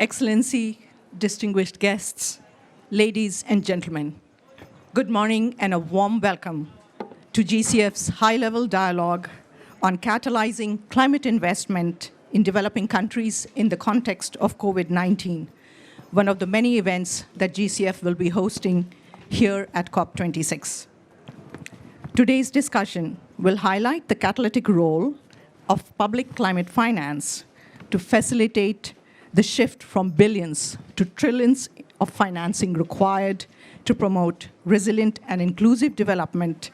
Excellency, distinguished guests, ladies and gentlemen, good morning and a warm welcome to GCF's high-level dialogue on catalyzing climate investment in developing countries in the context of COVID-19, one of the many events that GCF will be hosting here at COP26. Today's discussion will highlight the catalytic role of public climate finance to facilitate the shift from billions to trillions of financing required to promote resilient and inclusive development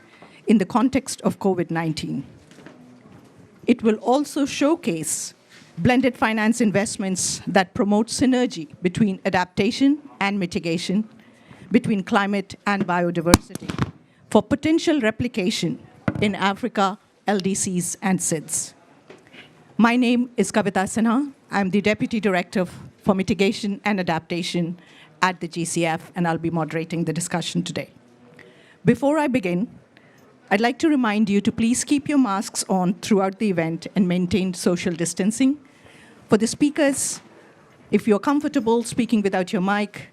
in the context of COVID-19. It will also showcase blended finance investments that promote synergy between adaptation and mitigation, between climate and biodiversity, for potential replication in Africa, LDCs, and SIDS. My name is Kavita Sinha. I'm the Deputy Director for Mitigation and Adaptation at the GCF, and I'll be moderating the discussion today. Before I begin, I'd like to remind you to please keep your masks on throughout the event and maintain social distancing. For the speakers, if you're comfortable speaking without your mic,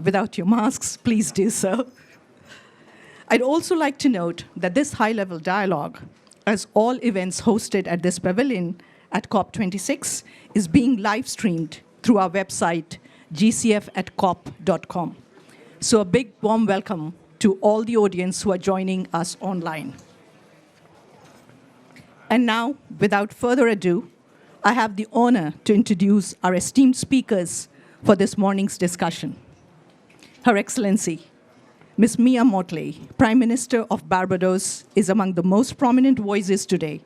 without your masks, please do so. I'd also like to note that this high-level dialogue, as all events hosted at this pavilion at COP26, is being live-streamed through our website, gcf@cop.com. So a big warm welcome to all the audience who are joining us online. And now, without further ado, I have the honor to introduce our esteemed speakers for this morning's discussion. Her Excellency, Ms. Mia Mottley, Prime Minister of Barbados, is among the most prominent voices today,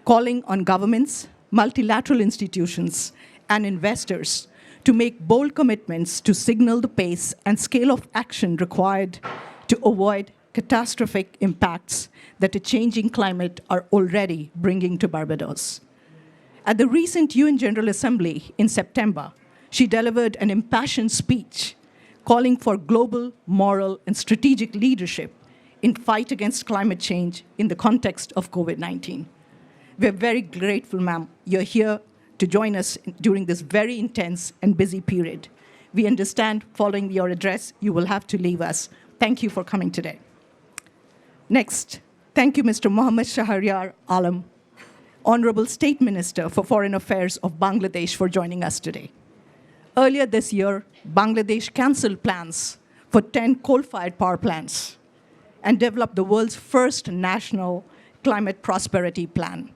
calling on governments, multilateral institutions, and investors to make bold commitments to signal the pace and scale of action required to avoid catastrophic impacts that a changing climate are already bringing to Barbados. At the recent UN General Assembly in September, she delivered an impassioned speech calling for global, moral, and strategic leadership in fight against climate change in the context of COVID-19. We're very grateful, ma'am, you're here to join us during this very intense and busy period. We understand following your address, you will have to leave us. Thank you for coming today. Next, thank you, Mr. Mohammad Shaharid Alam, Honorable State Minister for Foreign Affairs of Bangladesh, for joining us today. Earlier this year, Bangladesh canceled plans for 10 coal-fired power plants and developed the world's first national climate prosperity plan,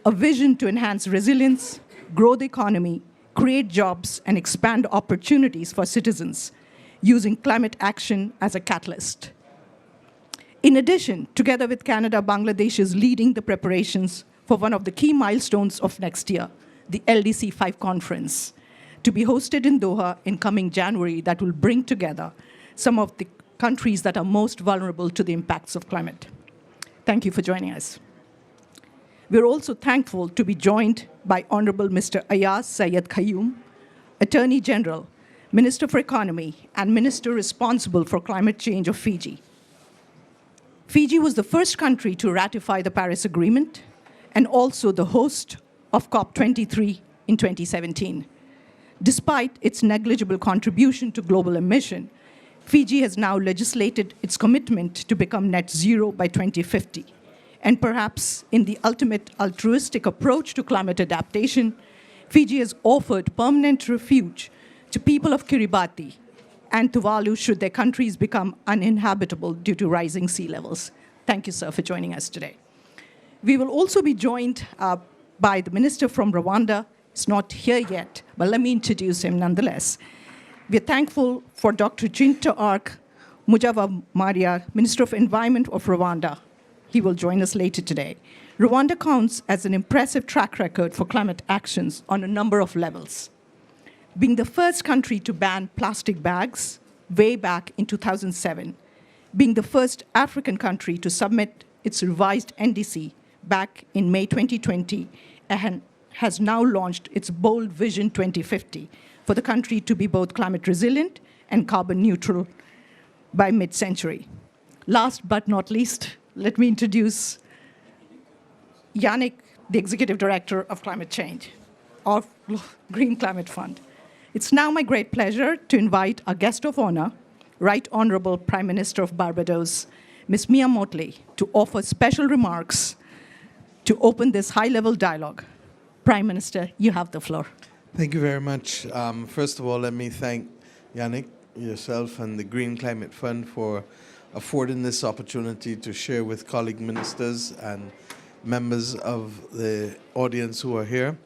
a vision to enhance resilience, grow the economy, create jobs, and expand opportunities for citizens using climate action as a catalyst. In addition, together with Canada, Bangladesh is leading the preparations for one of the key milestones of next year, the LDC 5 conference, to be hosted in Doha in coming January, that will bring together some of the countries that are most vulnerable to the impacts of climate. Thank you for joining us. We're also thankful to be joined by Honorable Mr. Ayaz Sayed Qayyum, Attorney General, Minister for Economy, and Minister responsible for climate change of Fiji. Fiji was the first country to ratify the Paris Agreement and also the host of COP23 in 2017. Despite its negligible contribution to global emission, Fiji has now legislated its commitment to become net zero by 2050. And perhaps in the ultimate altruistic approach to climate adaptation, Fiji has offered permanent refuge to people of Kiribati and Tuvalu should their countries become uninhabitable due to rising sea levels. Thank you, sir, for joining us today. We will also be joined by the minister from Rwanda. He's not here yet, but let me introduce him nonetheless. We're thankful for Dr. Jinta Ark Mujava Maria, Minister of Environment of Rwanda. He will join us later today. Rwanda counts as an impressive track record for climate actions on a number of levels. Being the first country to ban plastic bags way back in 2007, being the first African country to submit its revised NDC back in May 2020, and has now launched its Bold Vision 2050 for the country to be both climate resilient and carbon neutral by mid-century. Last but not least, let me introduce Yannick, the Executive Director of Climate Change, of Green Climate Fund. It's now my great pleasure to invite our guest of honor, Right Honorable Prime Minister of Barbados, Ms. Mia Mottley, to offer special remarks to open this high-level dialogue. Prime Minister, you have the floor. Thank you very much. First of all, let me thank Yannick, yourself, and the Green Climate Fund for affording this opportunity to share with colleague ministers and members of the audience who are here.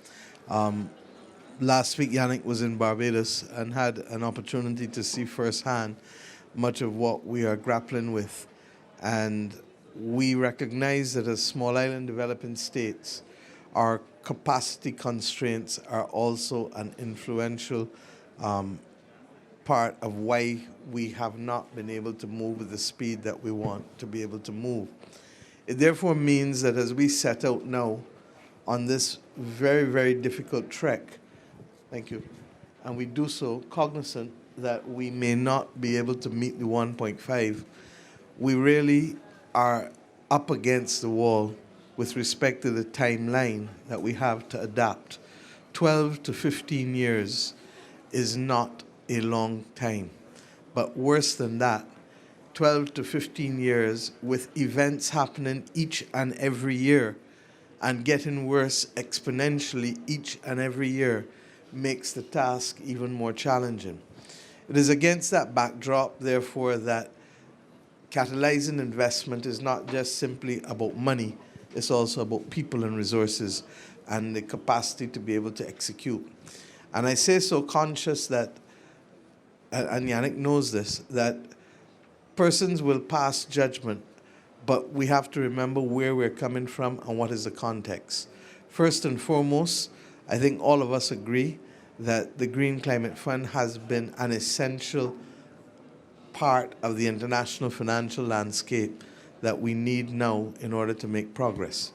Last week, Yannick was in Barbados and had an opportunity to see firsthand much of what we are grappling with. And we recognize that as small island developing states, our capacity constraints are also an influential part of why we have not been able to move with the speed that we want to be able to move. It therefore means that as we set out now on this very, very difficult trek, thank you, and we do so cognizant that we may not be able to meet the 1.5, we really are up against the wall with respect to the timeline that we have to adapt. 12 to 15 years is not a long time. But worse than that, 12 to 15 years with events happening each and every year and getting worse exponentially each and every year makes the task even more challenging. It is against that backdrop, therefore, that catalyzing investment is not just simply about money, it's also about people and resources and the capacity to be able to execute. And I say so conscious that, and Yannick knows this, that persons will pass judgment, but we have to remember where we're coming from and what is the context. First and foremost, I think all of us agree that the Green Climate Fund has been an essential part of the international financial landscape that we need now in order to make progress.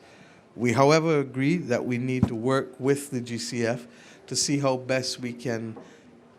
We, however, agree that we need to work with the GCF to see how best we can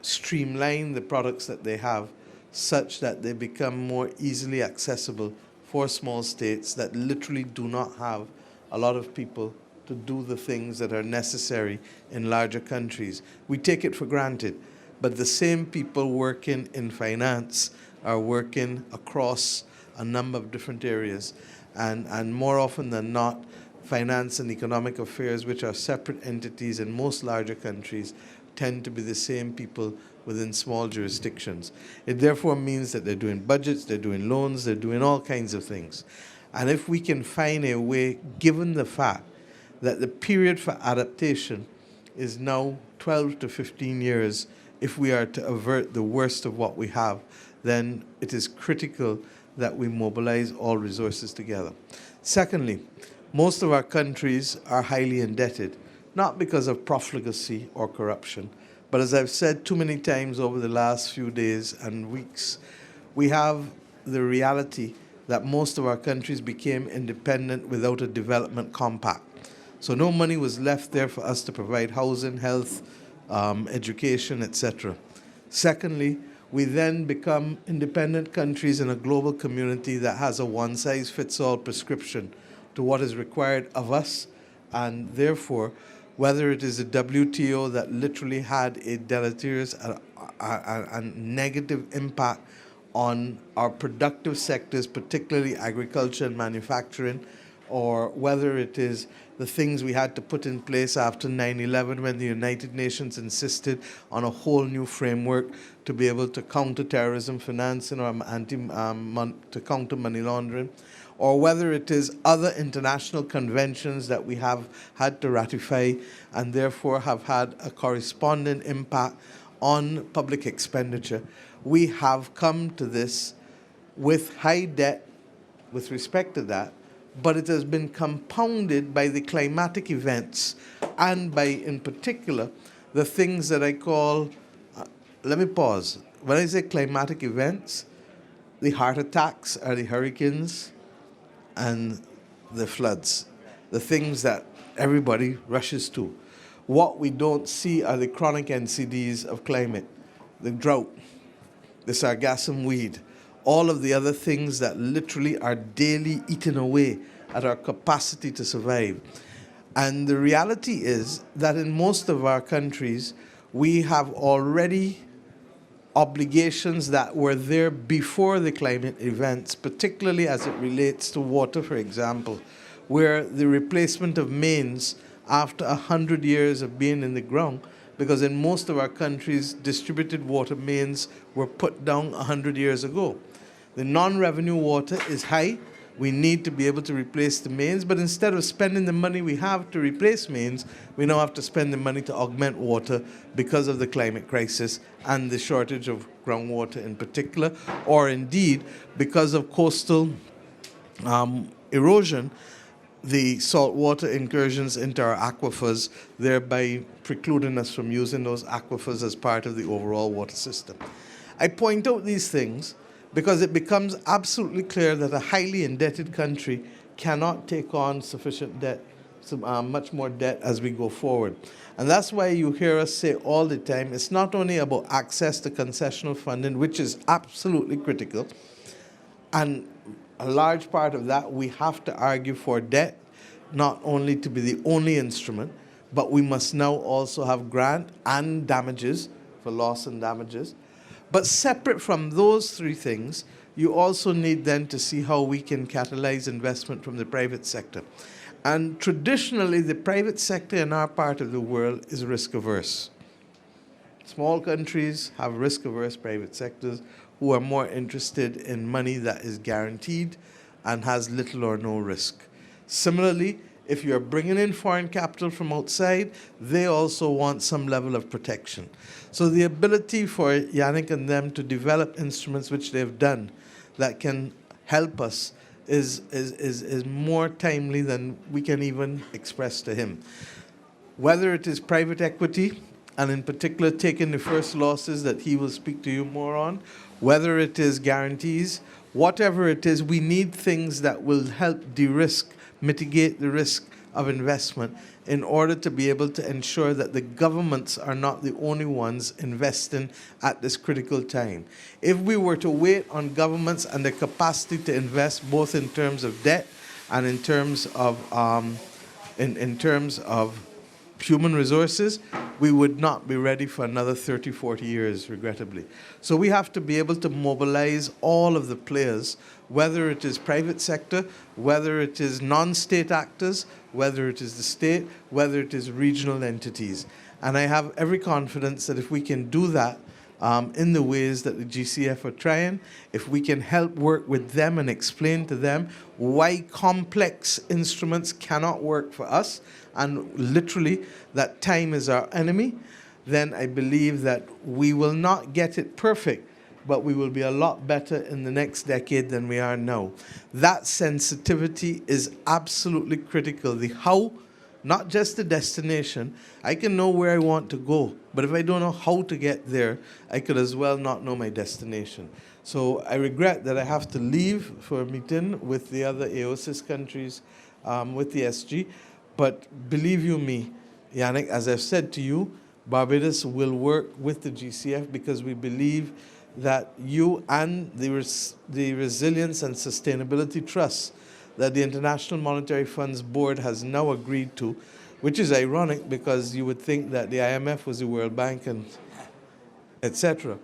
streamline the products that they have such that they become more easily accessible for small states that literally do not have a lot of people to do the things that are necessary in larger countries. We take it for granted, but the same people working in finance are working across a number of different areas, and more often than not, finance and economic affairs, which are separate entities in most larger countries, tend to be the same people within small jurisdictions. It therefore means that they're doing budgets, they're doing loans, they're doing all kinds of things. And if we can find a way, given the fact that the period for adaptation is now 12 to 15 years, if we are to avert the worst of what we have, then it is critical that we mobilize all resources together. Secondly, most of our countries are highly indebted, not because of profligacy or corruption, but as I've said too many times over the last few days and weeks, we have the reality that most of our countries became independent without a development compact. So no money was left there for us to provide housing, health, education, etc. Secondly, we then become independent countries in a global community that has a one-size-fits-all prescription to what is required of us, and therefore, whether it is the WTO that literally had a deleterious and negative impact on our productive sectors, particularly agriculture and manufacturing, or whether it is the things we had to put in place after 9/11 when the United Nations insisted on a whole new framework to be able to counter terrorism financing or to counter money laundering, or whether it is other international conventions that we have had to ratify and therefore have had a corresponding impact on public expenditure. We have come to this with high debt with respect to that, but it has been compounded by the climatic events and by, in particular, the things that I call, let me pause. When I say climatic events, the heart attacks are the hurricanes and the floods, the things that everybody rushes to. What we don't see are the chronic NCDs of climate, the drought, the sargassum weed, all of the other things that literally are daily eating away at our capacity to survive. And the reality is that in most of our countries, We have already obligations that were there before the climate events, particularly as it relates to water, for example, where the replacement of mains after 100 years of being in the ground, because in most of our countries, distributed water mains were put down 100 years ago. The non-revenue water is high. We need to be able to replace the mains, but instead of spending the money we have to replace mains, we now have to spend the money to augment water because of the climate crisis and the shortage of groundwater in particular, or indeed because of coastal erosion, the saltwater incursions into our aquifers, thereby precluding us from using those aquifers as part of the overall water system. I point out these things because it becomes absolutely clear that a highly indebted country cannot take on sufficient debt, much more debt as we go forward. And that's why you hear us say all the time, it's not only about access to concessional funding, which is absolutely critical, and a large part of that, we have to argue for debt, not only to be the only instrument, but we must now also have grant and damages for loss and damages. But separate from those three things, you also need then to see how we can catalyze investment from the private sector. And traditionally, the private sector in our part of the world is risk averse. Small countries have risk averse private sectors who are more interested in money that is guaranteed and has little or no risk. Similarly, if you're bringing in foreign capital from outside, they also want some level of protection. So the ability for Yannick and them to develop instruments, which they've done, that can help us is more timely than we can even express to him. Whether it is private equity, and in particular taking the first losses that he will speak to you more on, whether it is guarantees, whatever it is, we need things that will help de-risk, mitigate the risk of investment in order to be able to ensure that the governments are not the only ones investing at this critical time. If we were to wait on governments and their capacity to invest both in terms of debt and in terms of human resources, we would not be ready for another 30, 40 years, regrettably. So we have to be able to mobilize all of the players, whether it is private sector, whether it is non-state actors, whether it is the state, whether it is regional entities. And I have every confidence that if we can do that in the ways that the GCF are trying, if we can help work with them and explain to them why complex instruments cannot work for us, and literally that time is our enemy, then I believe that we will not get it perfect, but we will be a lot better in the next decade than we are now. That sensitivity is absolutely critical. The how, not just the destination. I can know where I want to go, but if I don't know how to get there, I could as well not know my destination. So I regret that I have to leave for a meeting with the other AOSIS countries, with the SG. But believe you me, Yannick, as I've said to you, Barbados will work with the GCF because we believe that you and the Resilience and Sustainability Trust that the International Monetary Fund's board has now agreed to, which is ironic because you would think that the IMF was the World Bank and etc.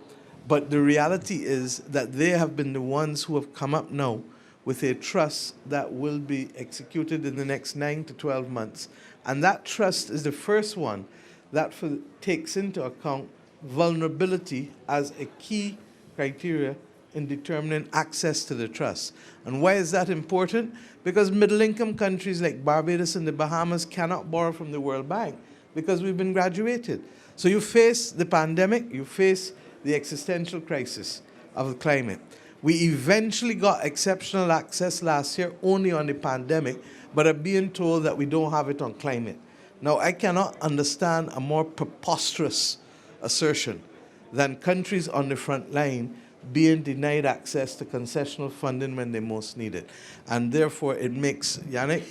But the reality is that they have been the ones who have come up now with a trust that will be executed in the next 9 to 12 months. And that trust is the first one that takes into account vulnerability as a key criteria in determining access to the trust. And why is that important? Because middle-income countries like Barbados and the Bahamas cannot borrow from the World Bank because we've been graduated. So you face the pandemic, you face the existential crisis of the climate. We eventually got exceptional access last year only on the pandemic, but are being told that we don't have it on climate. Now, I cannot understand a more preposterous assertion than countries on the front line being denied access to concessional funding when they most need it. And therefore, it makes, Yannick,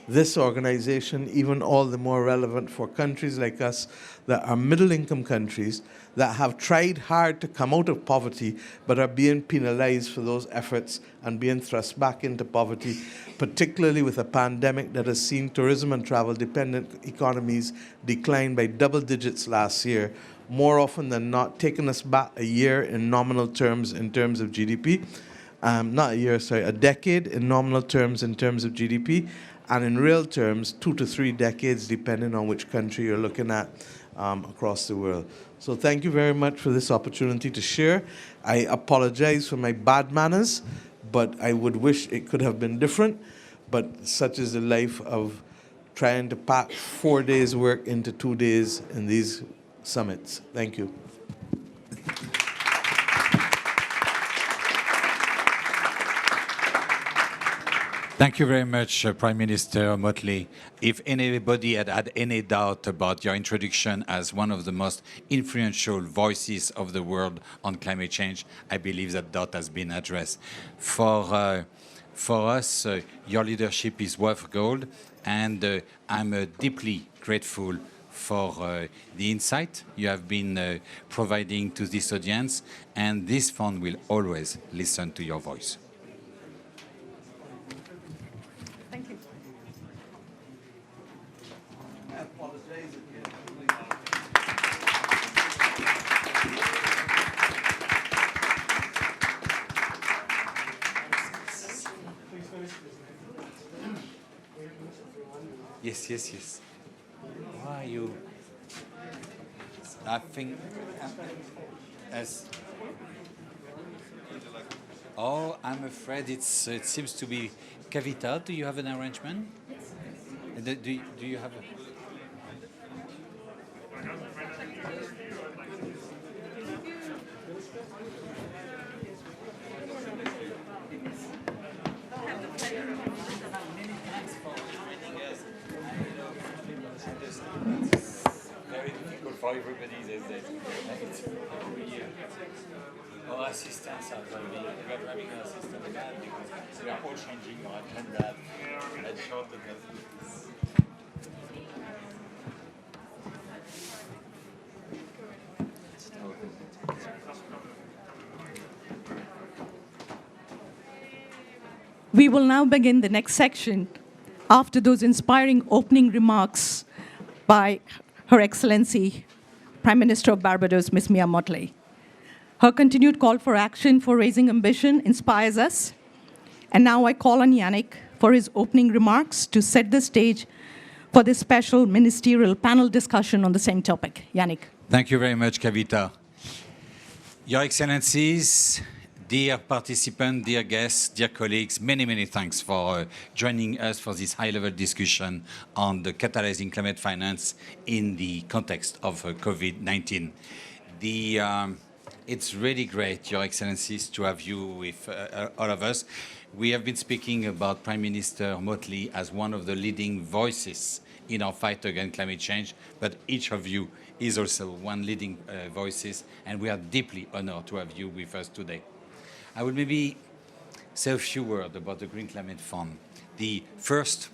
this organization even all the more relevant for countries like us that are middle-income countries that have tried hard to come out of poverty but are being penalized for those efforts and being thrust back into poverty, particularly with a pandemic that has seen tourism and travel-dependent economies decline by double digits last year, more often than not taken us back a year in nominal terms in terms of GDP. Not a year, sorry, a decade in nominal terms in terms of GDP, and in real terms, 2 to 3 decades, depending on which country you're looking at across the world. So thank you very much for this opportunity to share. I apologize for my bad manners, but I would wish it could have been different, but such is the life of trying to pack 4 days' work into 2 days in these summits. Thank you. Thank you very much, Prime Minister Motley. If anybody had any doubt about your introduction as one of the most influential voices of the world on climate change, I believe that doubt has been addressed. For us, your leadership is worth gold, and I'm deeply grateful for the insight you have been providing to this audience, and this fund will always listen to your voice. Thank you. Yes, yes, yes. Why are you? I think as. Oh, I'm afraid it seems to be Kavita. Do you have an arrangement? Yes. Do you have a? Very difficult for everybody these days. Our assistants are driving. We are driving an assistant because we are all changing our agenda at short notice. We will now begin the next section after those inspiring opening remarks by Her Excellency, Prime Minister of Barbados, Ms. Mia Mottley. Her continued call for action for raising ambition inspires us. And now I call on Yannick for his opening remarks to set the stage for this special ministerial panel discussion on the same topic. Yannick. Thank you very much, Kavita. Your Excellencies, dear participants, dear guests, dear colleagues, many, many thanks for joining us for this high-level discussion on the catalyzing climate finance in the context of COVID-19. It's really great, Your Excellencies, to have you with all of us. We have been speaking about Prime Minister Motley as one of the leading voices in our fight against climate change, but each of you is also one leading voices, and we are deeply honored to have you with us today. I will maybe say a few words about the Green Climate Fund. First,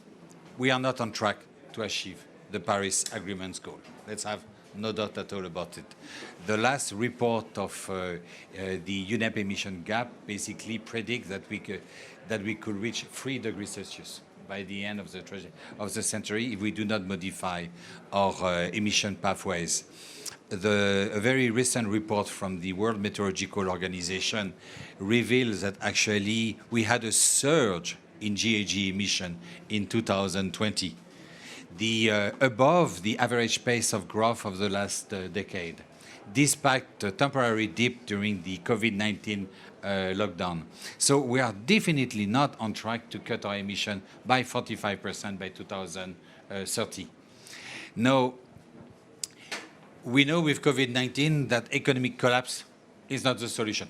we are not on track to achieve the Paris Agreement's goal. Let's have no doubt at all about it. The last report of the UNEP emission gap basically predicts that we could reach 3 degrees Celsius by the end of the century if we do not modify our emission pathways. A very recent report from the World Meteorological Organization reveals that actually we had a surge in GHG emission in 2020, above the average pace of growth of the last decade, despite a temporary dip during the COVID-19 lockdown. So we are definitely not on track to cut our emission by 45% by 2030. Now, we know with COVID-19 that economic collapse is not the solution.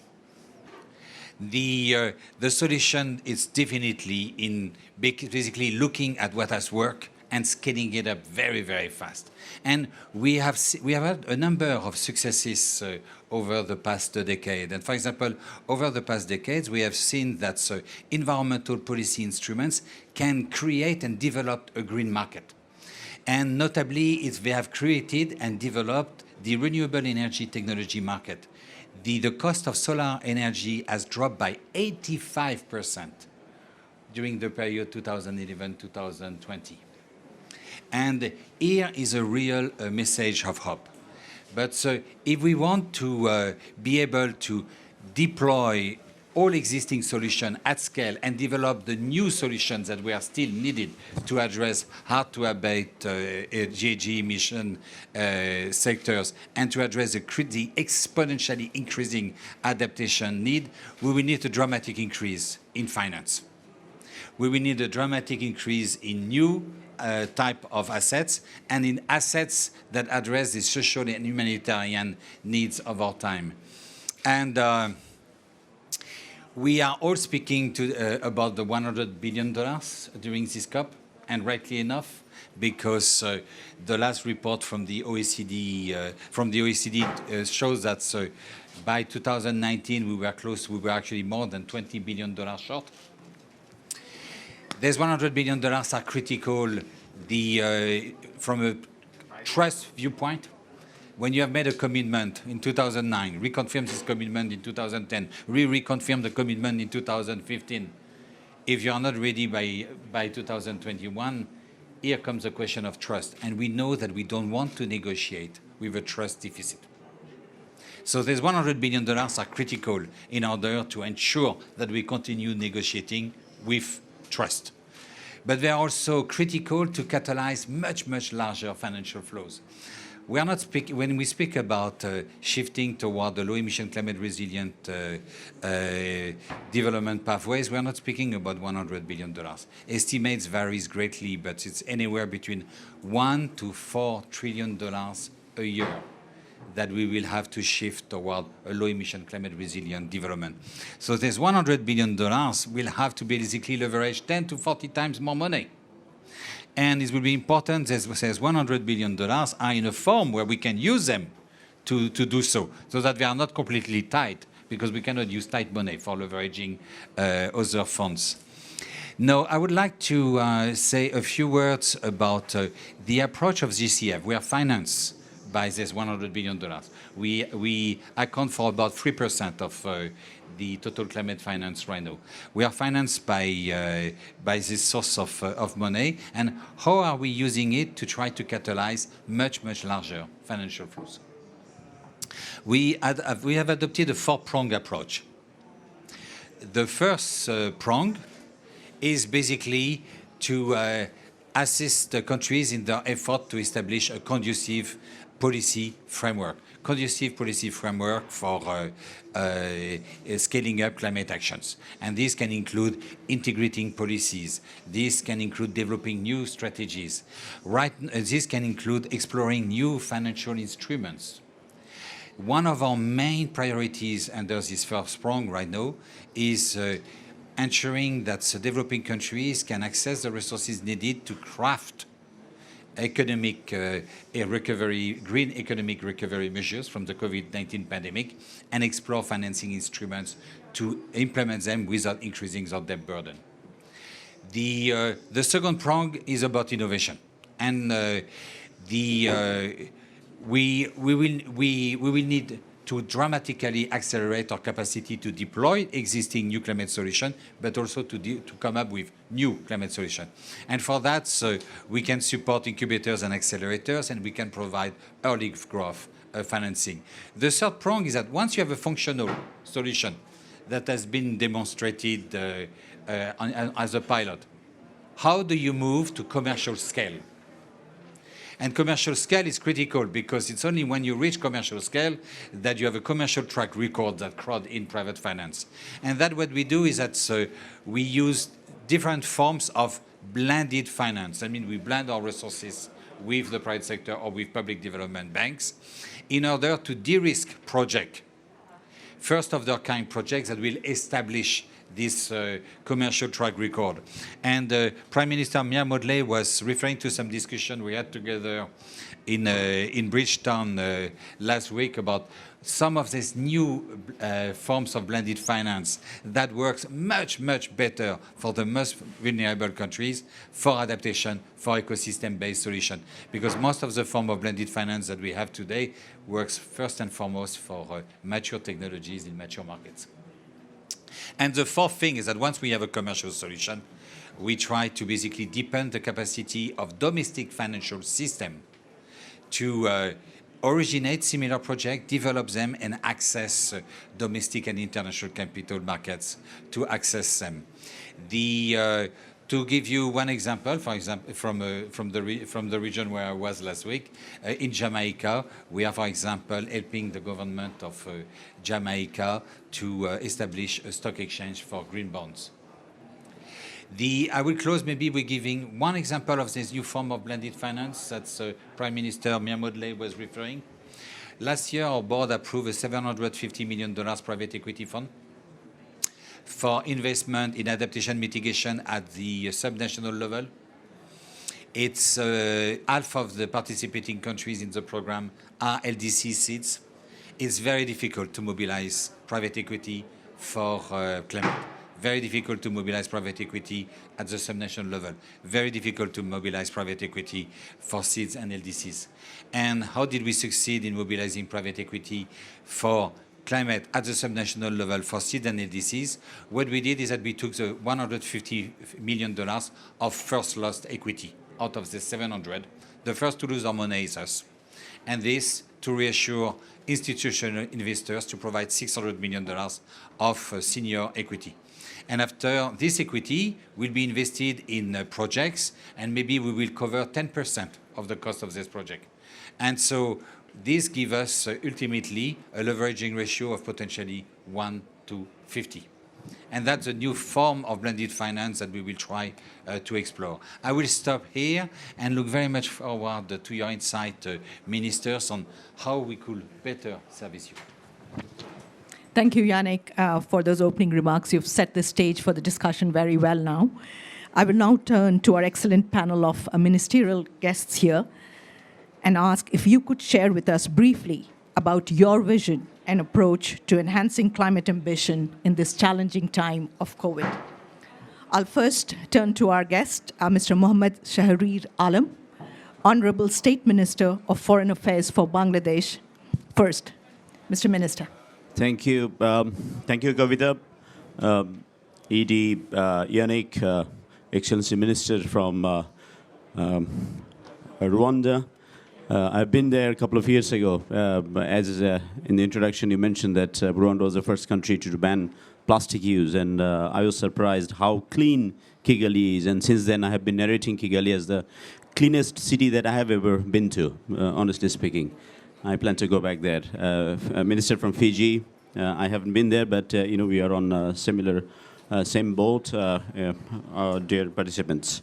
The solution is definitely in basically looking at what has worked and scaling it up very, very fast. And we have had a number of successes over the past decade. And for example, over the past decades, we have seen that environmental policy instruments can create and develop a green market. And notably, they have created and developed the renewable energy technology market. The cost of solar energy has dropped by 85% during the period 2011-2020. And here is a real message of hope. But if we want to be able to deploy all existing solutions at scale and develop the new solutions that we are still needed to address hard-to-abate GHG emission sectors and to address the exponentially increasing adaptation need, we will need a dramatic increase in finance. We will need a dramatic increase in new type of assets and in assets that address the social and humanitarian needs of our time. And we are all speaking about the $100 billion during this COP, and rightly enough, because the last report from the OECD shows that by 2019 we were actually more than $20 billion short. These $100 billion are critical from a trust viewpoint. When you have made a commitment in 2009, reconfirmed this commitment in 2010, reconfirmed the commitment in 2015, if you are not ready by 2021, here comes the question of trust. And we know that we don't want to negotiate with a trust deficit. So these $100 billion are critical in order to ensure that we continue negotiating with trust. But they are also critical to catalyze much, much larger financial flows. We are not when we speak about shifting toward the low-emission, climate-resilient development pathways, we are not speaking about $100 billion. Estimates varies greatly, but it's anywhere between $1 to $4 trillion a year that we will have to shift toward a low-emission, climate-resilient development. So this $100 billion will have to basically leverage 10 to 40 times more money. And it will be important, as $100 billion are in a form where we can use them to do so that they are not completely tight, because we cannot use tight money for leveraging other funds. Now, I would like to say a few words about the approach of GCF. We are financed by this $100 billion. We account for about 3% of the total climate finance right now. We are financed by this source of money. And how are we using it to try to catalyze much, much larger financial flows? We have adopted a four-pronged approach. The first prong is basically to assist the countries in their effort to establish a conducive policy framework for scaling up climate actions. And this can include integrating policies. This can include developing new strategies. This can include exploring new financial instruments. One of our main priorities under this first prong right now is ensuring that the developing countries can access the resources needed to craft economic recovery, green economic recovery measures from the COVID-19 pandemic, and explore financing instruments to implement them without increasing their debt burden. The second prong is about innovation, and we will need to dramatically accelerate our capacity to deploy existing new climate solutions, but also to come up with new climate solutions. And for that, we can support incubators and accelerators, and we can provide early growth financing. The third prong is that once you have a functional solution that has been demonstrated as a pilot, how do you move to commercial scale? And commercial scale is critical, because it's only when you reach commercial scale that you have a commercial track record that crowd in private finance. And that what we do is that we use different forms of blended finance. I mean, we blend our resources with the private sector or with public development banks in order to de-risk projects, first of their kind projects that will establish this commercial track record. And Prime Minister Mia Mottley was referring to some discussion we had together in Bridgetown last week about some of these new forms of blended finance that works much, much better for the most vulnerable countries for adaptation, for ecosystem-based solution. Because most of the form of blended finance that we have today works first and foremost for mature technologies in mature markets. And the fourth thing is that once we have a commercial solution, we try to basically deepen the capacity of domestic financial system to originate similar projects, develop them, and access domestic and international capital markets to access them. To give you one example, for example, from the region where I was last week, in Jamaica, we are, for example, helping the government of Jamaica to establish a stock exchange for green bonds. I will close maybe with giving one example of this new form of blended finance that Prime Minister Mia Mottley was referring. Last year, our board approved a $750 million private equity fund for investment in adaptation mitigation at the subnational level. It's half of the participating countries in the program are LDC seats. It's very difficult to mobilize private equity for climate. Very difficult to mobilize private equity at the subnational level. Very difficult to mobilize private equity for seeds and LDCs. And how did we succeed in mobilizing private equity for climate at the subnational level for seeds and LDCs? What we did is that we took the $150 million of first lost equity out of the 700. The first to lose our money is us. And this to reassure institutional investors to provide $600 million of senior equity. And after this equity will be invested in projects, and maybe we will cover 10% of the cost of this project. And so this gives us ultimately a leveraging ratio of potentially 1 to 50. And that's a new form of blended finance that we will try to explore. I will stop here and look very much forward to your insight, ministers, on how we could better service you. Thank you, Yannick, for those opening remarks. You've set the stage for the discussion very well now. I will now turn to our excellent panel of ministerial guests here and ask if you could share with us briefly about your vision and approach to enhancing climate ambition in this challenging time of COVID. I'll first turn to our guest, Mr. Mohammed Shaharid Alam, Honorable State Minister of Foreign Affairs for Bangladesh. First, Mr. Minister. Thank you. Thank you, Kavita. ED, Yannick, Excellency Minister from Rwanda. I've been there a couple of years ago. As in the introduction, you mentioned that Rwanda was the first country to ban plastic use, and I was surprised how clean Kigali is. And since then, I have been narrating Kigali as the cleanest city that I have ever been to, honestly speaking. I plan to go back there. A minister from Fiji, I haven't been there, but we are on similar, same boat, our dear participants.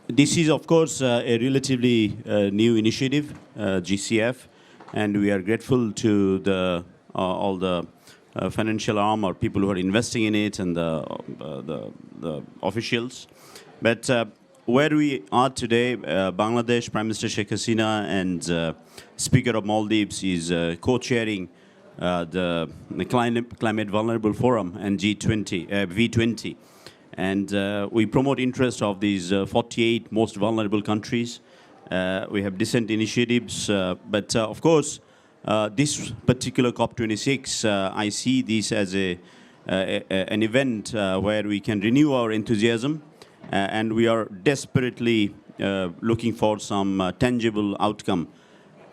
This is, of course, a relatively new initiative, GCF, and we are grateful to all the financial arm or people who are investing in it and the officials. But where we are today, Bangladesh, Prime Minister Sheikh Hasina and Speaker of Maldives is co-chairing the Climate Vulnerable Forum and V20. And we promote interest of these 48 most vulnerable countries. We have decent initiatives, but of course, this particular COP26, I see this as an event where we can renew our enthusiasm, and we are desperately looking for some tangible outcome.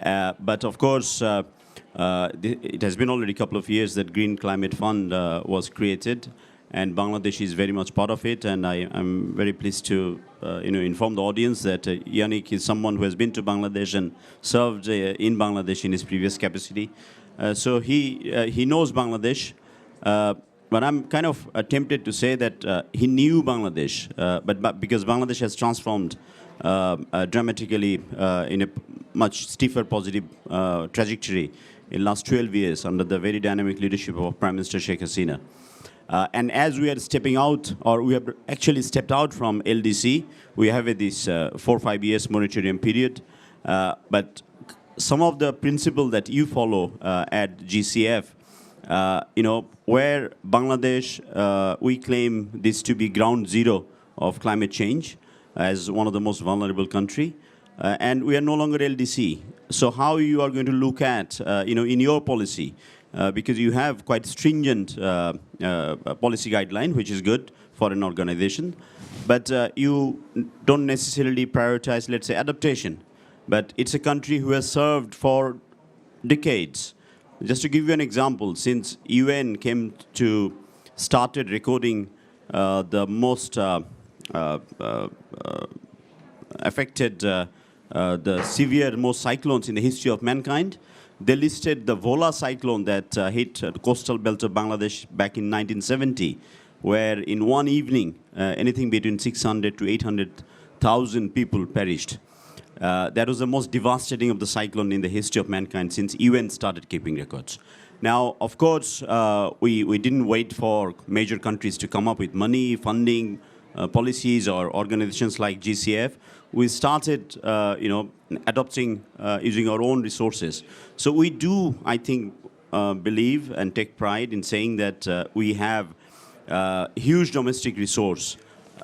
But of course, it has been already a couple of years that Green Climate Fund was created, and Bangladesh is very much part of it. And I'm very pleased to inform the audience that Yannick is someone who has been to Bangladesh and served in Bangladesh in his previous capacity. So he knows Bangladesh. But I'm kind of tempted to say that he knew Bangladesh, but because Bangladesh has transformed dramatically in a much stiffer positive trajectory in the last 12 years under the very dynamic leadership of Prime Minister Sheikh Hasina. And as we are stepping out, or we have actually stepped out from LDC, we have this 4 or 5 years moratorium period. But some of the principles that you follow at GCF, where Bangladesh, we claim this to be ground zero of climate change as one of the most vulnerable country, and we are no longer LDC. So how you are going to look at, in your policy, because you have quite stringent policy guideline, which is good for an organization, but you don't necessarily prioritize, let's say, adaptation. but it's a country who has served for decades. Just to give you an example, since UN started recording the most affected, the severe most cyclones in the history of mankind, they listed the Vola cyclone that hit the coastal belt of Bangladesh back in 1970, where in one evening, anything between 600 to 800,000 people perished. That was the most devastating of the cyclone in the history of mankind since UN started keeping records. Now, of course, we didn't wait for major countries to come up with money, funding, policies, or organizations like GCF. We started, adopting, using our own resources. So we do, I think, believe and take pride in saying that we have huge domestic resource.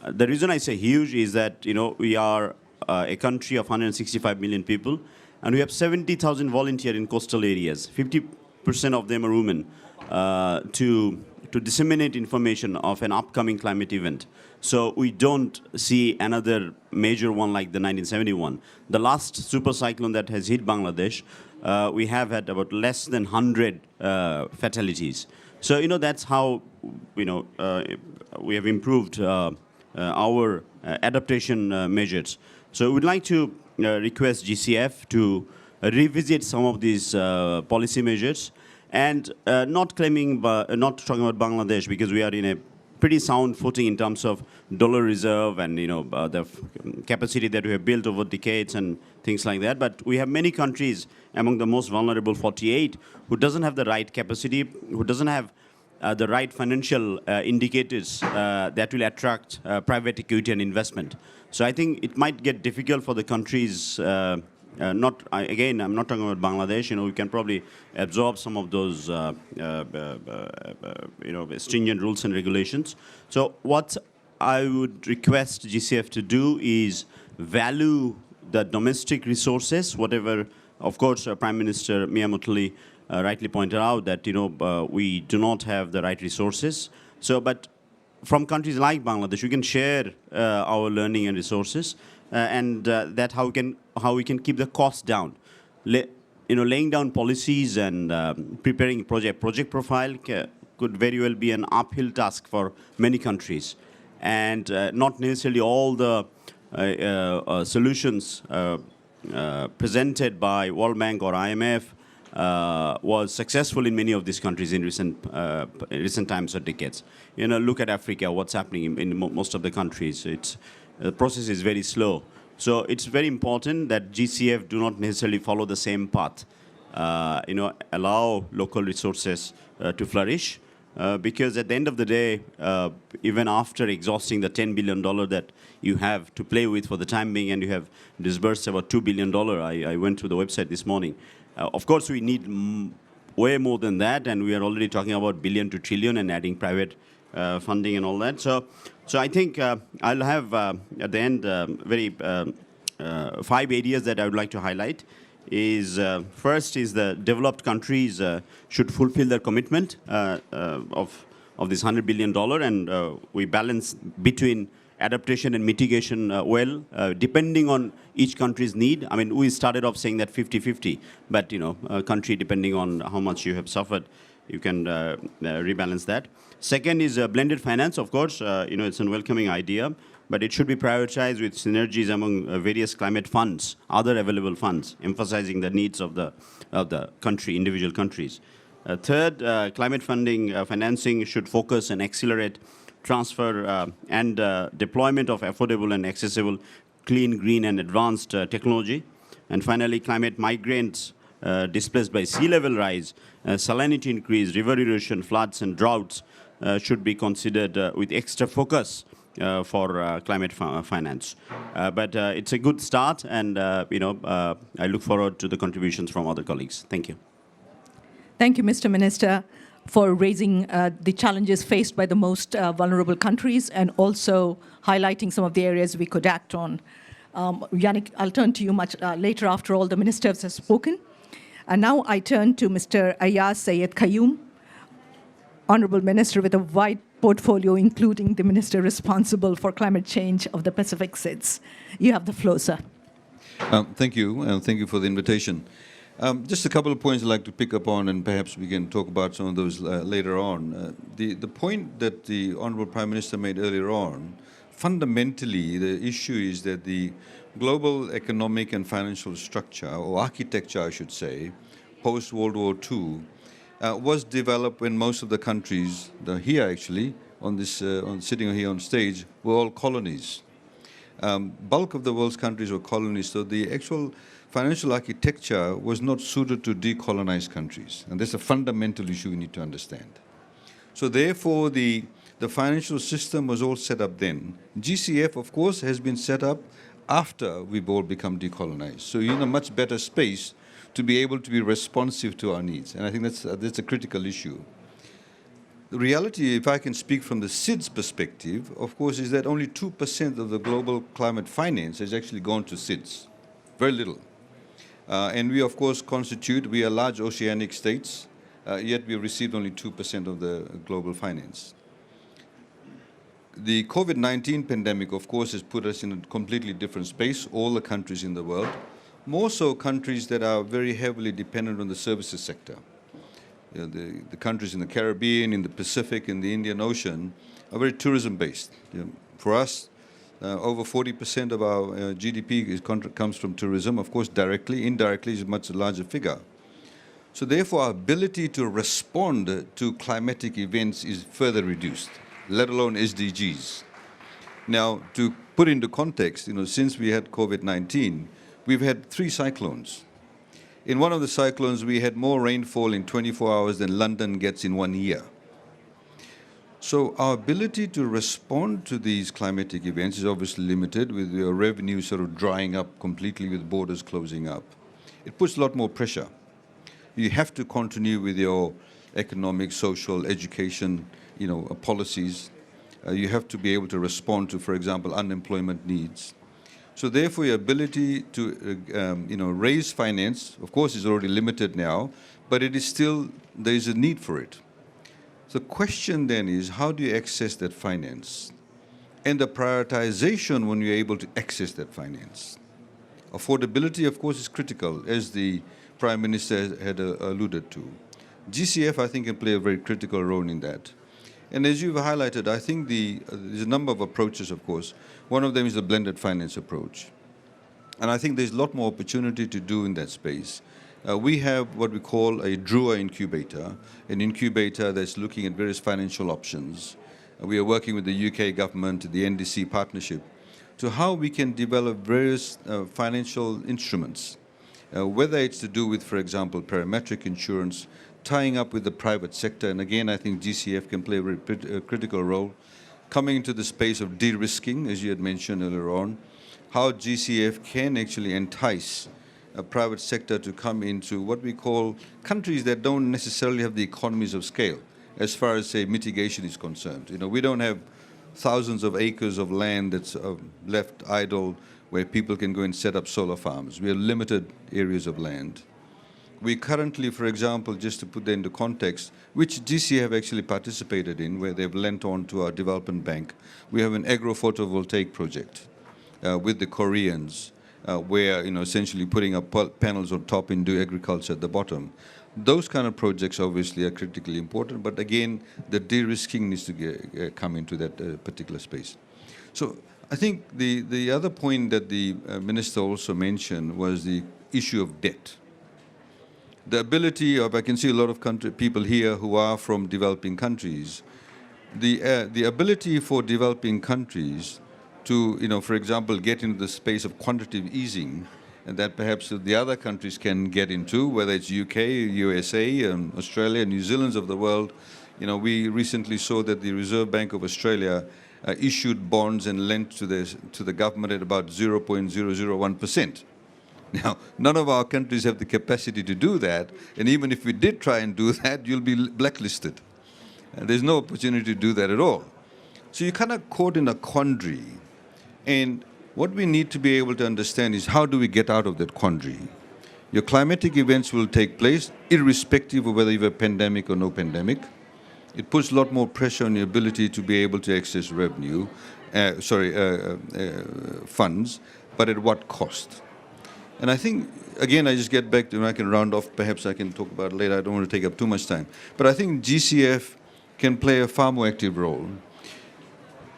The reason I say huge is that, we are a country of 165 million people, and we have 70,000 volunteers in coastal areas. 50% of them are women, to disseminate information of an upcoming climate event. So we don't see another major one like the 1971. The last super cyclone that has hit Bangladesh, we have had about less than 100 fatalities. So, that's how, we have improved our adaptation measures. So we'd like to request GCF to revisit some of these policy measures, and not talking about Bangladesh, because we are in a pretty sound footing in terms of dollar reserve and the capacity that we have built over decades and things like that. But we have many countries among the most vulnerable 48 who doesn't have the right capacity, who doesn't have the right financial indicators that will attract private equity and investment. So I think it might get difficult for the countries. I'm not talking about Bangladesh. We can probably absorb some of those, stringent rules and regulations. So what I would request GCF to do is value the domestic resources, whatever. Of course, Prime Minister Mia Mottley rightly pointed out that we do not have the right resources. So, but from countries like Bangladesh, we can share our learning and resources, and that how we can keep the costs down. Laying down policies and preparing project profile could very well be an uphill task for many countries, and not necessarily all the solutions presented by World Bank or IMF was successful in many of these countries in recent times or decades. Look at Africa, what's happening in most of the countries. The process is very slow. So it's very important that GCF do not necessarily follow the same path. Allow local resources to flourish, because at the end of the day, even after exhausting the $10 billion that you have to play with for the time being, and you have disbursed about $2 billion, I went to the website this morning. Of course, we need way more than that, and we are already talking about billion to trillion and adding private funding and all that. So I think I'll have at the end 5 areas that I would like to highlight. First is the developed countries should fulfill their commitment of this $100 billion, and we balance between adaptation and mitigation depending on each country's need. I mean, we started off saying that 50-50, but a country, depending on how much you have suffered, you can rebalance that. Second is blended finance. Of course, it's a welcoming idea, but it should be prioritized with synergies among various climate funds, other available funds, emphasizing the needs of the country, individual countries. Third, climate financing should focus and accelerate transfer and deployment of affordable and accessible clean, green, and advanced technology. And finally, climate migrants displaced by sea level rise, salinity increase, river erosion, floods, and droughts should be considered with extra focus for climate finance. But it's a good start, and I look forward to the contributions from other colleagues. Thank you. Thank you, Mr. Minister, for raising the challenges faced by the most vulnerable countries, and also highlighting some of the areas we could act on. Yannick, I'll turn to you much later after all the ministers have spoken. And now I turn to Mr. Ayaz Sayed Qayyum, Honorable Minister with a wide portfolio, including the Minister responsible for climate change of the Pacific SIDS. You have the floor, sir. Thank you, and thank you for the invitation. Just a couple of points I'd like to pick up on, and perhaps we can talk about some of those later on. The point that the Honourable Prime Minister made earlier on, fundamentally the issue is that the global economic and financial structure, or architecture I should say, post-World War II, was developed when most of the countries, here actually, on this, sitting here on stage, were all colonies. Bulk of the world's countries were colonies, so the actual financial architecture was not suited to decolonize countries. And that's a fundamental issue we need to understand. So therefore, the financial system was all set up then. GCF, of course, has been set up after we've all become decolonized. So you're in a much better space to be able to be responsive to our needs. And I think that's a critical issue. The reality, if I can speak from the SIDS perspective, of course, is that only 2% of the global climate finance has actually gone to SIDS. Very little. And we, of course, we are large oceanic states, yet we have received only 2% of the global finance. The COVID-19 pandemic, of course, has put us in a completely different space, all the countries in the world, more so countries that are very heavily dependent on the services sector. You know, the countries in the Caribbean, in the Pacific, in the Indian Ocean are very tourism-based. You know, for us, over 40% of our GDP comes from tourism. Of course, directly, indirectly is a much larger figure. So therefore, our ability to respond to climatic events is further reduced, let alone SDGs. Now, to put into context, you know, since we had COVID-19, we've had 3 cyclones. In one of the cyclones, we had more rainfall in 24 hours than London gets in 1 year. So our ability to respond to these climatic events is obviously limited, with your revenue sort of drying up completely with borders closing up. It puts a lot more pressure. You have to continue with your economic, social, education, you know, policies. You have to be able to respond to, for example, unemployment needs. So therefore, your ability to raise finance, of course, is already limited now, but it is still, there is a need for it. The question then is, how do you access that finance? And the prioritization when you're able to access that finance. Affordability, of course, is critical, as the Prime Minister had alluded to. GCF, I think, can play a very critical role in that. And as you've highlighted, I think there's a number of approaches, of course. One of them is the blended finance approach. And I think there's a lot more opportunity to do in that space. We have what we call a DRUA incubator, an incubator that's looking at various financial options. We are working with the UK government, the NDC partnership, to how we can develop various financial instruments, whether it's to do with, for example, parametric insurance, tying up with the private sector. And again, I think GCF can play a very critical role, coming into the space of de-risking, as you had mentioned earlier on, how GCF can actually entice a private sector to come into what we call countries that don't necessarily have the economies of scale as far as, say, mitigation is concerned. You know, we don't have thousands of acres of land that's left idle where people can go and set up solar farms. We have limited areas of land. We currently, for example, just to put that into context, which GCF have actually participated in, where they've lent on to our development bank, we have an agro-photovoltaic project with the Koreans, where, you know, essentially putting up panels on top and do agriculture at the bottom. Those kind of projects obviously are critically important, but again, the de-risking needs to come into that particular space. So I think the other point that the Minister also mentioned was the issue of debt. The ability of, I can see a lot of people here who are from developing countries, the ability for developing countries to, you know, for example, get into the space of quantitative easing, and that perhaps the other countries can get into, whether it's UK, USA, Australia, New Zealand's of the world. You know, we recently saw that the Reserve Bank of Australia issued bonds and lent to the government at about 0.001%. Now, none of our countries have the capacity to do that, and even if we did try and do that, you'll be blacklisted. And there's no opportunity to do that at all. So you're kind of caught in a quandary. And what we need to be able to understand is, how do we get out of that quandary? Your climatic events will take place irrespective of whether you have a pandemic or no pandemic. It puts a lot more pressure on your ability to be able to access revenue, funds, but at what cost? And I think, again, I just get back to, and I can round off, perhaps I can talk about it later, I don't want to take up too much time. But I think GCF can play a far more active role.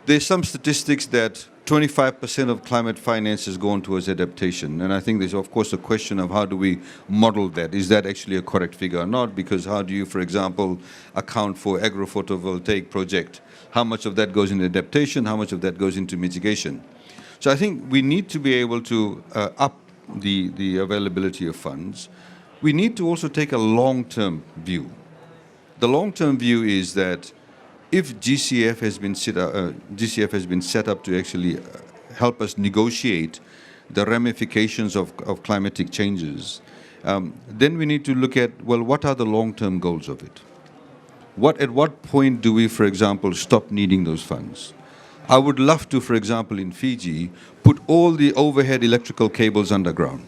There's some statistics that 25% of climate finance has gone towards adaptation. And I think there's, of course, a question of how do we model that? Is that actually a correct figure or not? Because how do you, for example, account for agro-photovoltaic project? How much of that goes into adaptation? How much of that goes into mitigation? So I think we need to be able to up the availability of funds. We need to also take a long-term view. The long-term view is that if GCF has been set up to actually help us negotiate the ramifications of climatic changes, then we need to look at, well, what are the long-term goals of it? At what point do we, for example, stop needing those funds? I would love to, for example, in Fiji, put all the overhead electrical cables underground.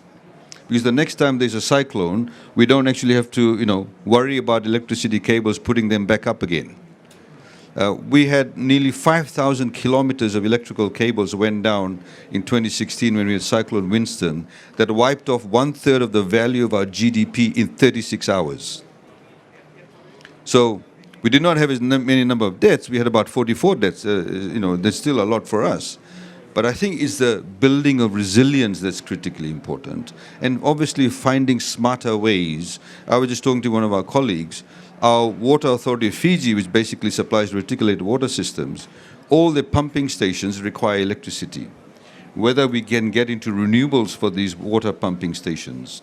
Because the next time there's a cyclone, we don't actually have to, worry about electricity cables, putting them back up again. We had nearly 5,000 kilometers of electrical cables went down in 2016 when we had Cyclone Winston that wiped off 1/3 of the value of our GDP in 36 hours. So we did not have as many number of deaths. We had about 44 deaths. That's still a lot for us. But I think it's the building of resilience that's critically important. And obviously finding smarter ways. I was just talking to one of our colleagues. Our Water Authority of Fiji, which basically supplies reticulated water systems, all the pumping stations require electricity. Whether we can get into renewables for these water pumping stations,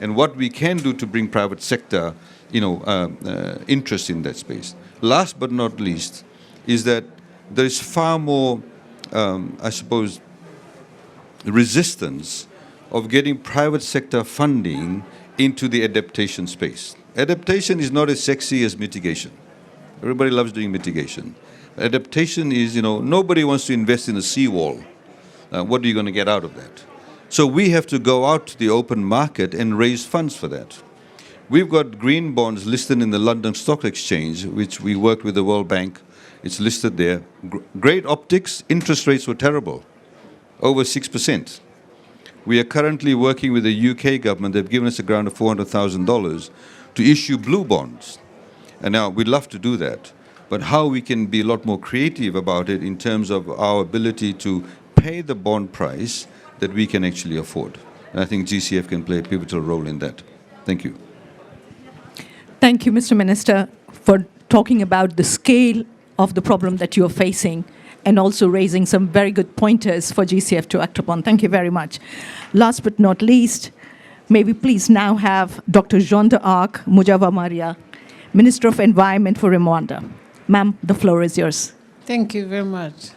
and what we can do to bring private sector, interest in that space. Last but not least, is that there is far more, resistance of getting private sector funding into the adaptation space. Adaptation is not as sexy as mitigation. Everybody loves doing mitigation. Adaptation is, nobody wants to invest in a seawall. What are you going to get out of that? So we have to go out to the open market and raise funds for that. We've got green bonds listed in the London Stock Exchange, which we worked with the World Bank. It's listed there. Great optics, interest rates were terrible, over 6%. We are currently working with the UK government. They've given us a grant of $400,000 to issue blue bonds. And now we'd love to do that, but how we can be a lot more creative about it in terms of our ability to pay the bond price that we can actually afford. And I think GCF can play a pivotal role in that. Thank you. Thank you, Mr. Minister, for talking about the scale of the problem that you're facing and also raising some very good pointers for GCF to act upon. Thank you very much. Last but not least, may we please now have Dr. Jean d'Arc Mujava Maria, Minister of Environment for Rwanda. Ma'am, the floor is yours. Thank you very much.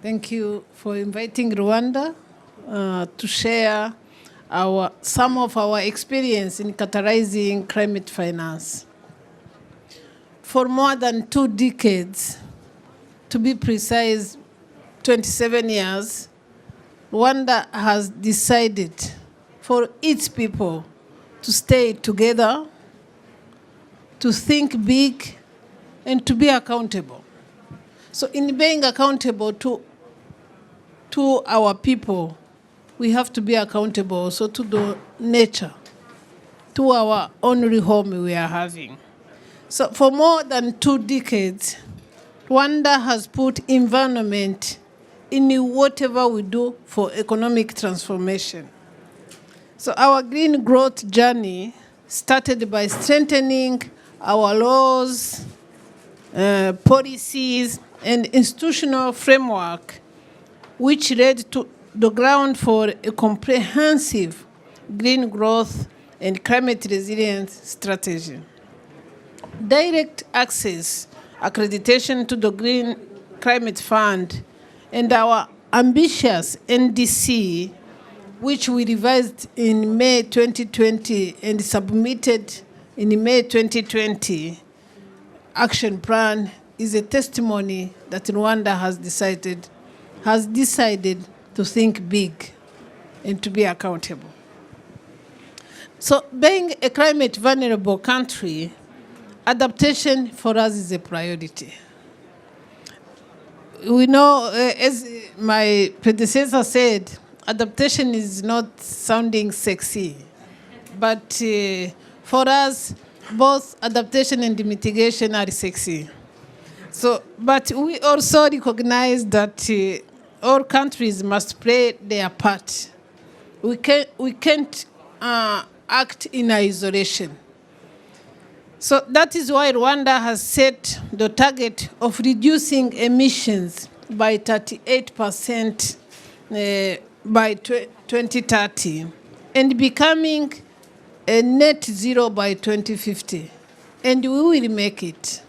Thank you for inviting Rwanda to share some of our experience in catalyzing climate finance. For more than 2 decades, to be precise, 27 years, Rwanda has decided for its people to stay together, to think big, and to be accountable. So in being accountable to our people, we have to be accountable also to the nature, to our only home we are having. So for more than 2 decades, Rwanda has put environment in whatever we do for economic transformation. So our green growth journey started by strengthening our laws, policies, and institutional framework, which led to the ground for a comprehensive green growth and climate resilience strategy. Direct access, accreditation to the Green Climate Fund, and our ambitious NDC, which we revised in May 2020 and submitted in May 2020, action plan is a testimony that Rwanda has decided to think big and to be accountable. So being a climate vulnerable country, adaptation for us is a priority. We know, as my predecessor said, adaptation is not sounding sexy, but for us, both adaptation and mitigation are sexy. So, but we also recognize that all countries must play their part. We can't act in isolation. So that is why Rwanda has set the target of reducing emissions by 38% by 2030 and becoming a net zero by 2050. And we will make it.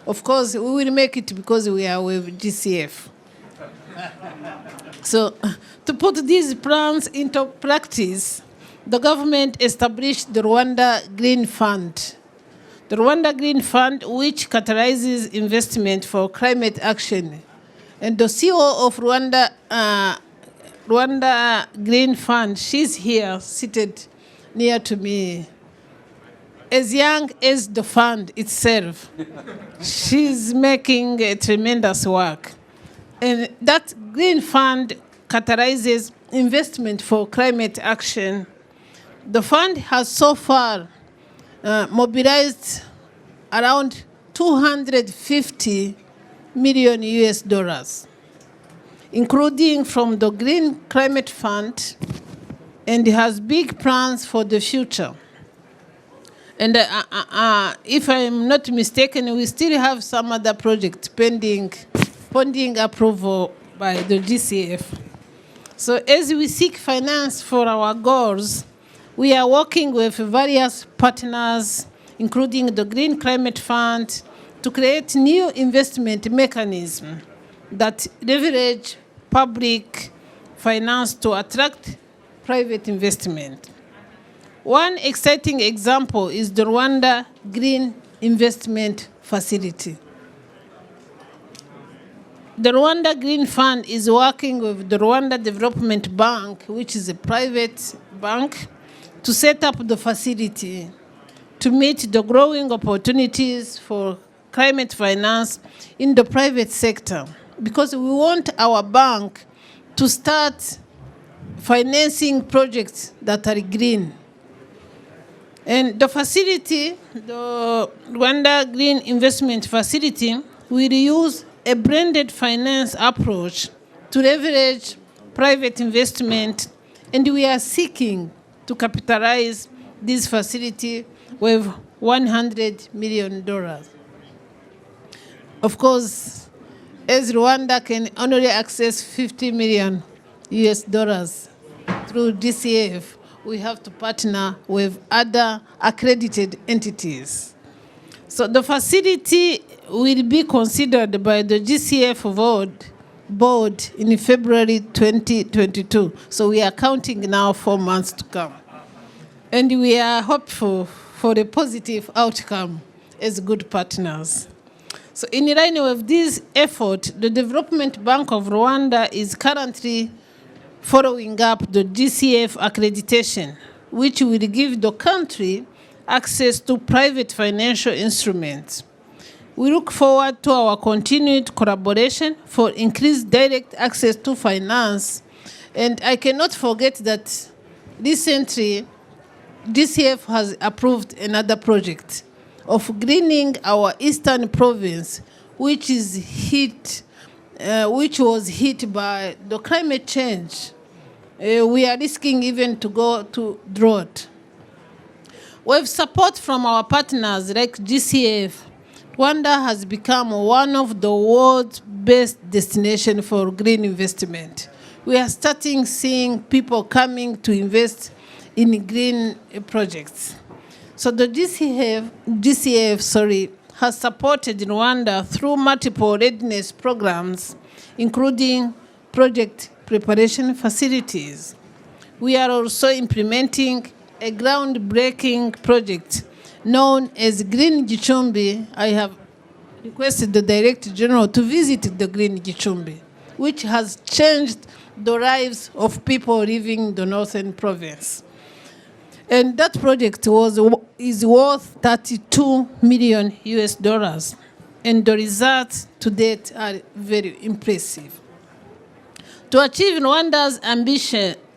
Of course, we will make it because we are with GCF. So to put these plans into practice, the government established the Rwanda Green Fund. The Rwanda Green Fund, which catalyzes investment for climate action. And the CEO of Rwanda Green Fund, she's here, seated near to me. As young as the fund itself, she's making a tremendous work. And that Green Fund catalyzes investment for climate action. The fund has so far mobilized around 250 million US dollars, including from the Green Climate Fund, and has big plans for the future. And if I'm not mistaken, we still have some other projects pending approval by the GCF. So as we seek finance for our goals, we are working with various partners, including the Green Climate Fund, to create new investment mechanisms that leverage public finance to attract private investment. One exciting example is the Rwanda Green Investment Facility. The Rwanda Green Fund is working with the Rwanda Development Bank, which is a private bank, to set up the facility to meet the growing opportunities for climate finance in the private sector, because we want our bank to start financing projects that are green. And the facility, the Rwanda Green Investment Facility, will use a blended finance approach to leverage private investment, and we are seeking to capitalize this facility with $100 million. Of course, as Rwanda can only access 50 million US dollars through DCF, we have to partner with other accredited entities. So the facility will be considered by the GCF board in February 2022. So we are counting now 4 months to come. And we are hopeful for a positive outcome as good partners. So in line with this effort, the Development Bank of Rwanda is currently following up the GCF accreditation, which will give the country access to private financial instruments. We look forward to our continued collaboration for increased direct access to finance. And I cannot forget that recently, DCF has approved another project of greening our eastern province, which was hit by the climate change. We are risking even to go to drought. With support from our partners like GCF, Rwanda has become one of the world's best destinations for green investment. We are starting seeing people coming to invest in green projects. So the GCF has supported Rwanda through multiple readiness programs, including project preparation facilities. We are also implementing a groundbreaking project known as Green Gicumbi. I have requested the Director General to visit the Green Gicumbi, which has changed the lives of people living the northern province. And that project is worth 32 million US dollars. And the results to date are very impressive. To achieve Rwanda's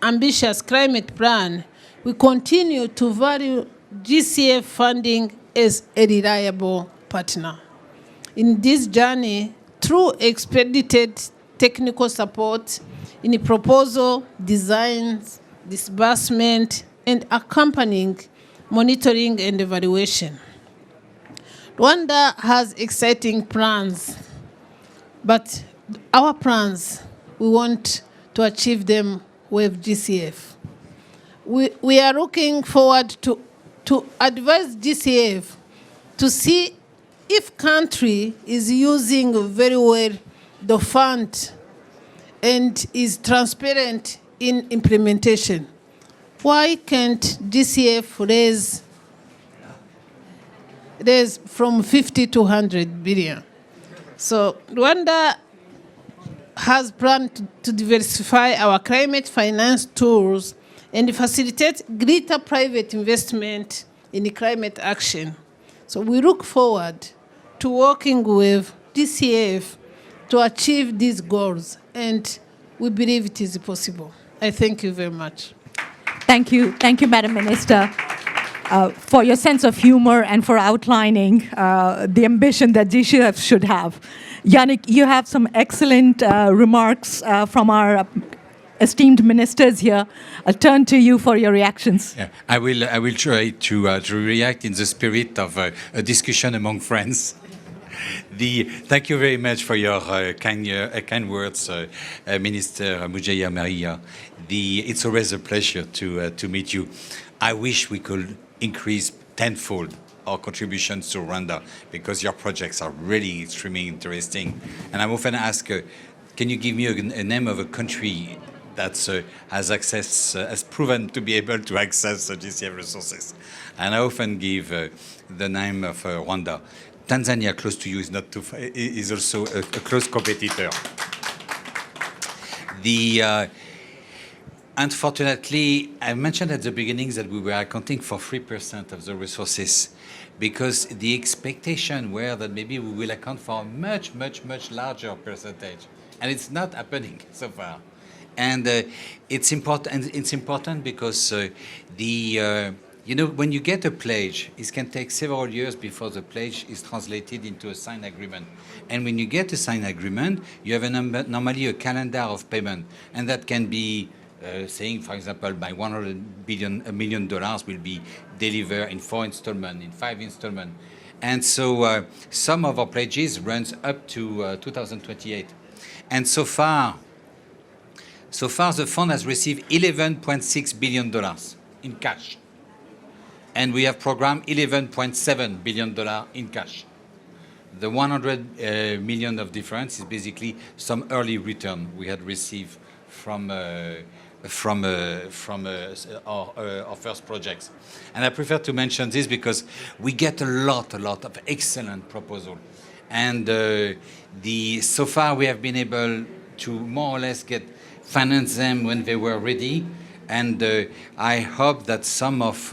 ambitious climate plan, we continue to value GCF funding as a reliable partner. In this journey, through expedited technical support in proposal, designs, disbursement, and accompanying monitoring and evaluation. Rwanda has exciting plans, but our plans, we want to achieve them with GCF. We are looking forward to advise GCF to see if country is using very well the fund and is transparent in implementation. Why can't GCF raise from 50 to 100 billion? So Rwanda has planned to diversify our climate finance tools and facilitate greater private investment in climate action. So we look forward to working with DCF to achieve these goals, and we believe it is possible. I thank you very much. Thank you, Madam Minister, for your sense of humor and for outlining the ambition that GCF should have. Yannick, you have some excellent remarks from our esteemed ministers here. I'll turn to you for your reactions. Yeah, I will try to react in the spirit of a discussion among friends. Thank you very much for your kind words, Minister Mujaya Maria. It's always a pleasure to meet you. I wish we could increase tenfold our contributions to Rwanda, because your projects are really extremely interesting. And I'm often asked, can you give me a name of a country that has proven to be able to access GCF resources? And I often give the name of Rwanda. Tanzania, close to you, is not too far, is also a close competitor. Unfortunately, I mentioned at the beginning that we were accounting for 3% of the resources, because the expectation were that maybe we will account for a much, much, much larger percentage, and it's not happening so far. And it's important because when you get a pledge, it can take several years before the pledge is translated into a signed agreement. And when you get a signed agreement, you have normally a calendar of payment, and that can be saying, for example, by $100 million will be delivered in 4 installments, in 5 installments. And so some of our pledges runs up to 2028. And so far the fund has received $11.6 billion in cash. And we have programmed $11.7 billion in cash. The 100 million of difference is basically some early return we had received from our first projects. And I prefer to mention this because we get a lot of excellent proposals. And so far we have been able to more or less finance them when they were ready. And I hope that some of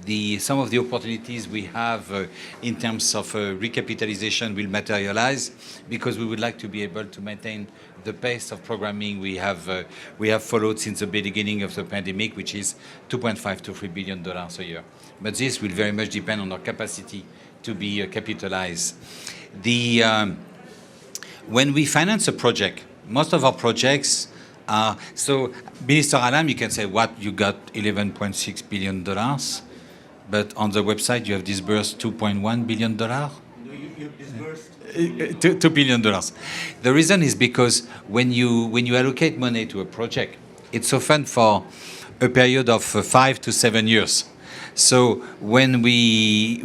the opportunities we have in terms of recapitalization will materialize, because we would like to be able to maintain the pace of programming we have followed since the beginning of the pandemic, which is $2.5 to $3 billion a year. But this will very much depend on our capacity to be capitalized. When we finance a project, most of our projects are, so Minister Alam, you can say, what, you got $11.6 billion, but on the website you have disbursed $2.1 billion? No, you've disbursed $2 billion. The reason is because when you allocate money to a project, it's often for a period of 5 to 7 years. So when we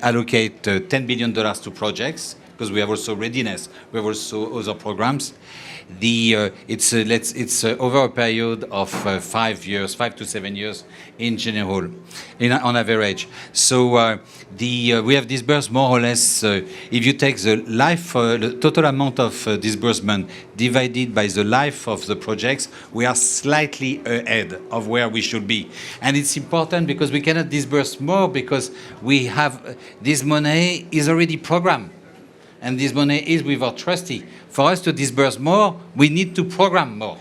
allocate $10 billion to projects, because we have also readiness, we have also other programs, it's over a period of 5 to 7 years in general, on average. So we have disbursed more or less, if you take the total amount of disbursement divided by the life of the projects, we are slightly ahead of where we should be. And it's important because we cannot disburse more, because we have this money is already programmed. and this money is with our trustee. For us to disburse more, we need to program more.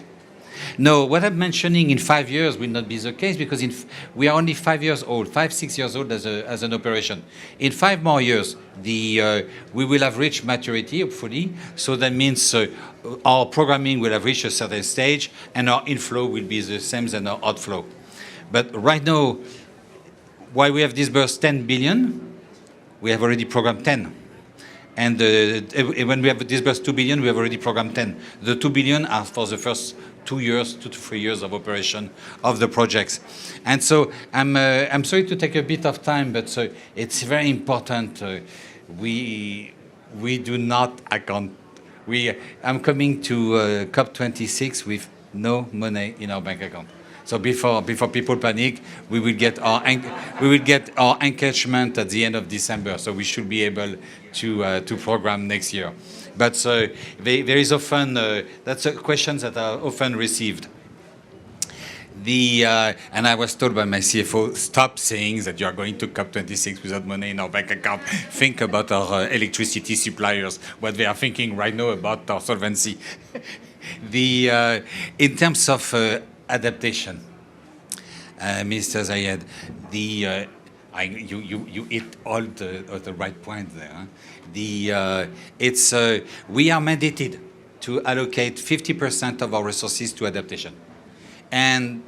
No, what I'm mentioning in 5 years will not be the case, because we are only 5 years old, 5, 6 years old as an operation. In 5 more years, we will have reached maturity, hopefully. So that means our programming will have reached a certain stage, and our inflow will be the same as our outflow. But right now, while we have disbursed 10 billion, we have already programmed 10. And when we have disbursed 2 billion, we have already programmed 10. The 2 billion are for the first 2 years, 2 to 3 years of operation of the projects. And so I'm sorry to take a bit of time, but it's very important. We do not account. I'm coming to COP26 with no money in our bank account. So before people panic, we will get our engagement at the end of December. So we should be able to program next year. But there is often that's a question that are often received. And I was told by my CFO, stop saying that you are going to COP26 without money in our bank account. Think about our electricity suppliers, what they are thinking right now about our solvency. In terms of adaptation, Mr. Zayed, you hit all the right points there. Huh? We are mandated to allocate 50% of our resources to adaptation, and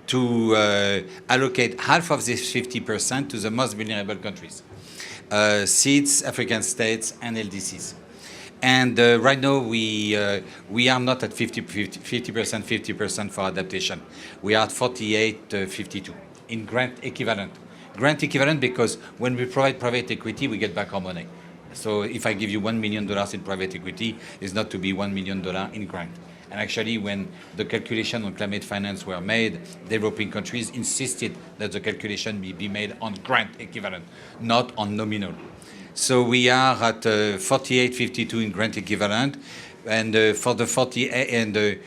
to allocate half of this 50% to the most vulnerable countries, SEEDs, African states, and LDCs. And right now, we are not at 50% for adaptation. We are at 48-52 in grant equivalent. Grant equivalent because when we provide private equity, we get back our money. So if I give you $1 million in private equity, it's not to be $1 million in grant. And actually, when the calculation on climate finance were made, developing countries insisted that the calculation be made on grant equivalent, not on nominal. So we are at 48.52 in grant equivalent, and for the 48, and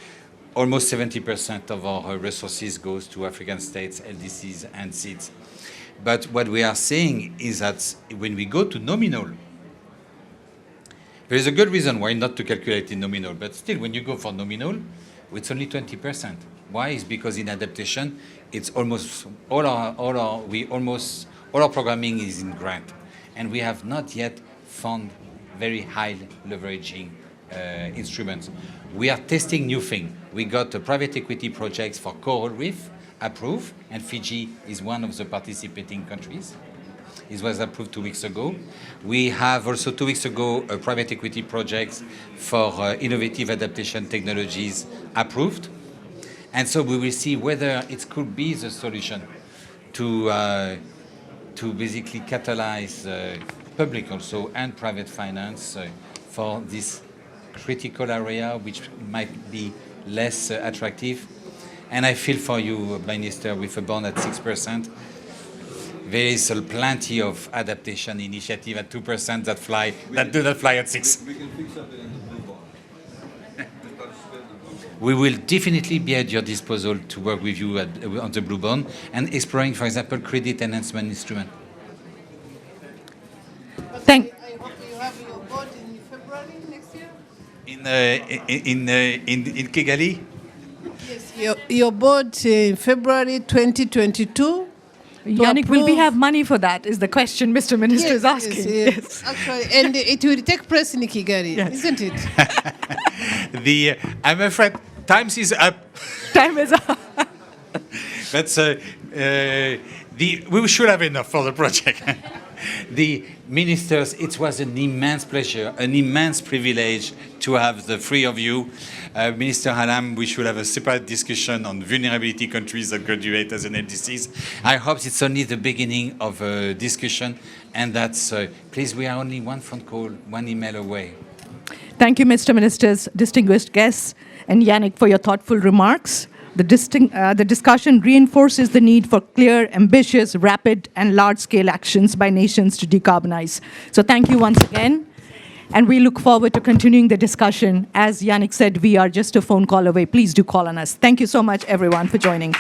almost 70% of our resources goes to African states, LDCs, and SEEDs. But what we are saying is that when we go to nominal, there is a good reason why not to calculate in nominal, but still, when you go for nominal, it's only 20%. Why? Is because in adaptation, it's almost all our programming is in grant. And we have not yet found very high leveraging instruments. We are testing new things. We got private equity projects for coral reef approved, and Fiji is one of the participating countries. It was approved 2 weeks ago. We have also 2 weeks ago a private equity project for innovative adaptation technologies approved. And so we will see whether it could be the solution to basically catalyze public also and private finance for this critical area, which might be less attractive. And I feel for you, Minister, with a bond at 6%, there is plenty of adaptation initiative at 2% that do not fly at 6%. We can fix up in the blue bond. We will definitely be at your disposal to work with you on the blue bond and exploring, for example, credit enhancement instrument. I hope you have your board in February next year. In Kigali? Yes, your board in February 2022. Yannick, will we have money for that, is the question Mr. Minister is asking. Yes. Actually, and it will take place in Kigali, isn't it? I'm afraid time is up. Time is up. But we should have enough for the project. The ministers, it was an immense pleasure, an immense privilege to have the three of you. Minister Halam, we should have a separate discussion on vulnerability countries that graduate as an LDCs. I hope it's only the beginning of a discussion, and that's, please, we are only one phone call, one email away. Thank you, Mr. Ministers, distinguished guests, and Yannick for your thoughtful remarks. The discussion reinforces the need for clear, ambitious, rapid, and large-scale actions by nations to decarbonize. So thank you once again. And we look forward to continuing the discussion. As Yannick said, we are just a phone call away. Please do call on us. Thank you so much, everyone, for joining.